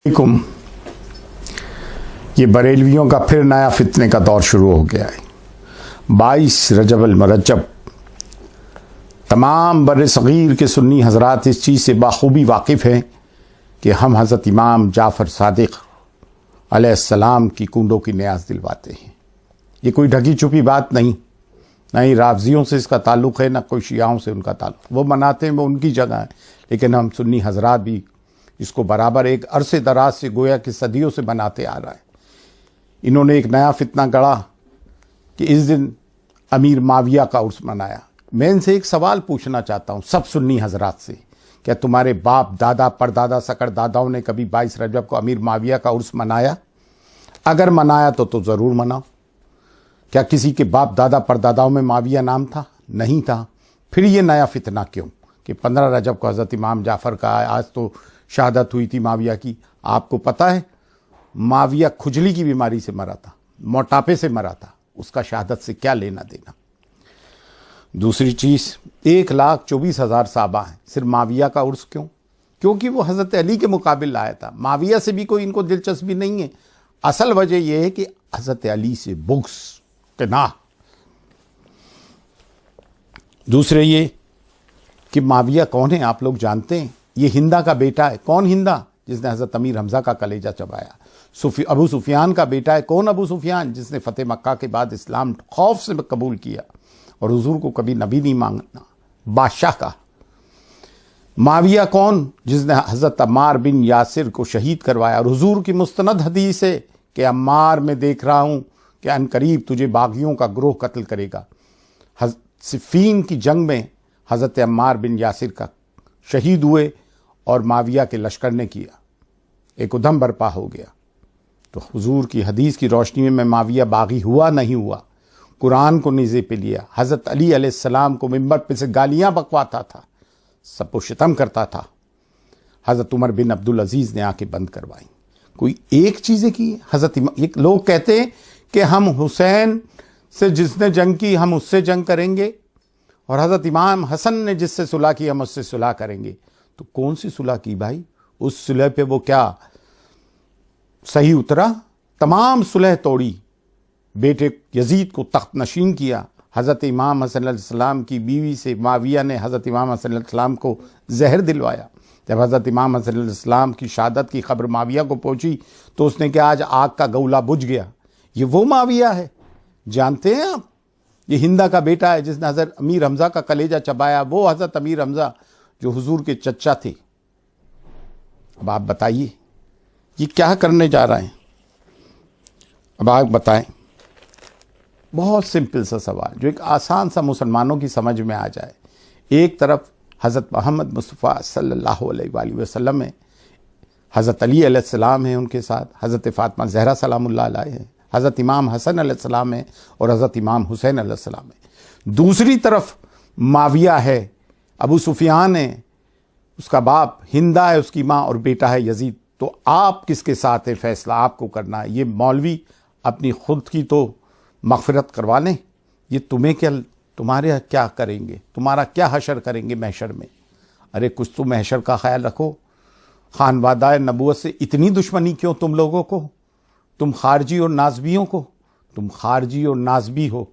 वालेकुम। ये बरेलवियों का फिर नया फितने का दौर शुरू हो गया है। 22 रजब अल मुरज्जब तमाम बर सग़ीर के सुन्नी हजरात इस चीज़ से बाखूबी वाकिफ़ हैं कि हम हज़रत इमाम जाफ़र सादिक़ अलैहिस्सलाम की कूंडों की न्याज़ दिलवाते हैं। ये कोई ढकी छुपी बात नहीं, ना ही राफ़ज़ियों से इसका ताल्लुक़ है, ना कोई शियाओं से उनका ताल्लुक़। वो मनाते हैं, वो उनकी जगह है, लेकिन हम सुन्नी हजरात भी इसको बराबर एक अरसे दराज से गोया कि सदियों से बनाते आ रहा है। इन्होंने एक नया फितना गढ़ा कि इस दिन अमीर माविया का उर्स मनाया। मैं इनसे एक सवाल पूछना चाहता हूँ सब सुन्नी हजरात से, क्या तुम्हारे बाप दादा परदादा सकड़ दादाओं ने कभी 22 रजब को अमीर माविया का उर्स मनाया? अगर मनाया तो ज़रूर मनाओ। क्या किसी के बाप दादा परदादाओं में माविया नाम था? नहीं था। फिर ये नया फितना क्यों कि 15 रजब को हज़रत इमाम जाफ़र का आज तो शहादत हुई थी माविया की। आपको पता है माविया खुजली की बीमारी से मरा था, मोटापे से मरा था, उसका शहादत से क्या लेना देना। दूसरी चीज़ 1,24,000 साहबा हैं, सिर्फ माविया का उर्स क्यों? क्योंकि वो हज़रत अली के मुकाबिल लाया था। माविया से भी कोई इनको दिलचस्पी नहीं है। असल वजह यह है कि हज़रत अली से बुग़्ज़ किनाह। दूसरे ये कि माविया कौन है आप लोग जानते हैं? ये हिंदा का बेटा है। कौन हिंदा? जिसने हज़रत अमीर हमज़ा का कलेजा चबाया। अबू सुफियान का बेटा है। कौन अबू सुफियान? जिसने फ़तेह मक्का के बाद इस्लाम खौफ से कबूल किया और हुजूर को कभी नबी नहीं मांगना, बादशाह का। माविया कौन? जिसने हज़रत अम्मार बिन यासिर को शहीद करवाया और हुजूर की मुस्तनद हदीस है कि अम्मार मैं देख रहा हूँ कि अनकरीब तुझे बागियों का ग्रोह कत्ल करेगा। सिफ़ीन की जंग में हज़रत अम्मार बिन यासिर का शहीद हुए और माविया के लश्कर ने किया, एक उधम बर्पा हो गया। तो हुजूर की हदीस की रोशनी में माविया बागी हुआ नहीं हुआ? कुरान को नीज़े पे लिया, हज़रत अली अलैहिस्सलाम को मिंबर पे से गालियाँ बकवाता था, सबको शितम करता था। हज़रत उमर बिन अब्दुल अजीज़ ने आके बंद करवाई। कोई एक चीज़ें की। एक लोग कहते हैं कि हम हुसैन से जिसने जंग की हम उससे जंग करेंगे, और हज़रत इमाम हसन ने जिससे सुलह की हम उससे सुलह करेंगे। तो कौन सी सुलह की भाई? उस सुलह पे वो क्या सही उतरा? तमाम सुलह तोड़ी, बेटे यजीद को तख्त नशीन किया। हज़रत इमाम हसन अलैहिस्सलाम की बीवी से माविया ने हज़रत इमाम हसन अलैहिस्सलाम को जहर दिलवाया। जब हज़रत इमाम हसन अलैहिस्सलाम की शहादत की खबर माविया को पहुंची तो उसने कहा आज आग का गौला बुझ गया। ये वो माविया है, जानते हैं आप? ये हिंदा का बेटा है जिसने हज़रत अमीर हमज़ा का कलेजा चबाया। वो हज़रत अमीर हमज़ा जो हुजूर के चचा थे। अब आप बताइए ये क्या करने जा रहे हैं? अब आप बताएं। बहुत सिंपल सा सवाल जो एक आसान सा मुसलमानों की समझ में आ जाए। एक तरफ हज़रत मोहम्मद मुस्तफ़ा सल्लल्लाहु अलैहि वसल्लम है, हज़रत अली अलैहिस्सलाम है, उनके साथ हज़रत फ़ातिमा ज़हरा सलामुल्लाह अलैहा है, हज़रत इमाम हसन अलैहिस्सलाम है और हज़रत इमाम हुसैन अलैहिस्सलाम है। दूसरी तरफ माविया है, अबू सुफियान है, उसका बाप हिंदा है, उसकी माँ, और बेटा है यजीद। तो आप किसके साथ है? फैसला आपको करना है। ये मौलवी अपनी खुद की तो मग़फ़िरत करवा लें, ये तुम्हें क्या, तुम्हारे क्या करेंगे? तुम्हारा क्या हशर करेंगे महशर में? अरे कुछ तो महशर का ख्याल रखो। खानवादा नबूवत से इतनी दुश्मनी क्यों तुम लोगों को? तुम खारजी और नाज़बियों को, तुम खारजी और नाज़बी हो।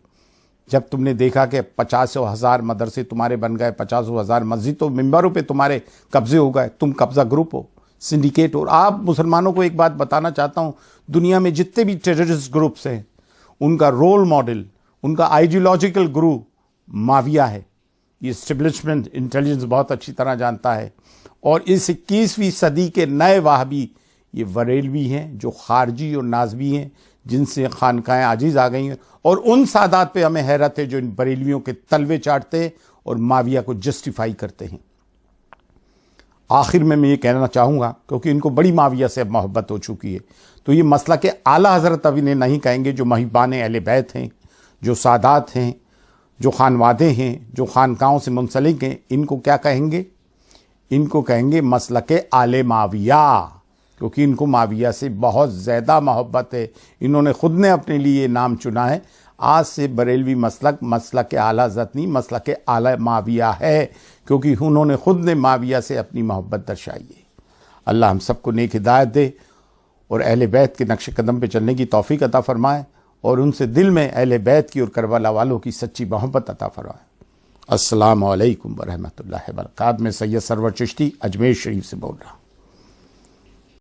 जब तुमने देखा कि 50,000 मदरसे तुम्हारे बन गए, 50,000 मस्जिद तो मिंबरों पे तुम्हारे कब्जे हो गए, तुम कब्जा ग्रुप हो, सिंडिकेट हो। और आप मुसलमानों को एक बात बताना चाहता हूँ, दुनिया में जितने भी टेररिस्ट ग्रुप्स हैं उनका रोल मॉडल, उनका आइडियोलॉजिकल गुरु माविया है। ये एस्टेब्लिशमेंट इंटेलिजेंस बहुत अच्छी तरह जानता है। और इस 21वीं सदी के नए वाहबी ये बरेलवी हैं जो खारजी और नाज़बी हैं, जिनसे खानकाएँ आजीज़ आ गई हैं। और उन सादात पे हमें हैरत है जो इन बरेलवियों के तलवे चाटते हैं और माविया को जस्टिफाई करते हैं। आखिर में मैं ये कहना चाहूँगा, क्योंकि इनको बड़ी माविया से अब मोहब्बत हो चुकी है, तो ये मसला के आला हज़रत अभी ने नहीं कहेंगे, जो महिबान अहले बैत हैं, जो सादात हैं, जो खानवादे हैं, जो खानकाओं से मुंसलिक हैं, इनको क्या कहेंगे? इनको कहेंगे मसलके आले माविया, क्योंकि इनको माविया से बहुत ज़्यादा मोहब्बत है। इन्होंने ख़ुद ने अपने लिए नाम चुना है। आज से बरेलवी मसलक आला हज़रत नहीं, मसलक आला माविया है, क्योंकि उन्होंने ख़ुद ने माविया से अपनी मोहब्बत दर्शाई है। अल्लाह हम सबको नेक हिदायत दे और अहले बैत के नक्श कदम पे चलने की तौफीक अता फरमाए और उनसे दिल में अहले बैत की और करबला वालों की सच्ची मोहब्बत अता फरमाए। अस्सलामु अलैकुम व रहमतुल्लाहि व बरकातहू। मैं सैयद सरवर चिश्ती अजमेर शरीफ से बोल रहा हूँ।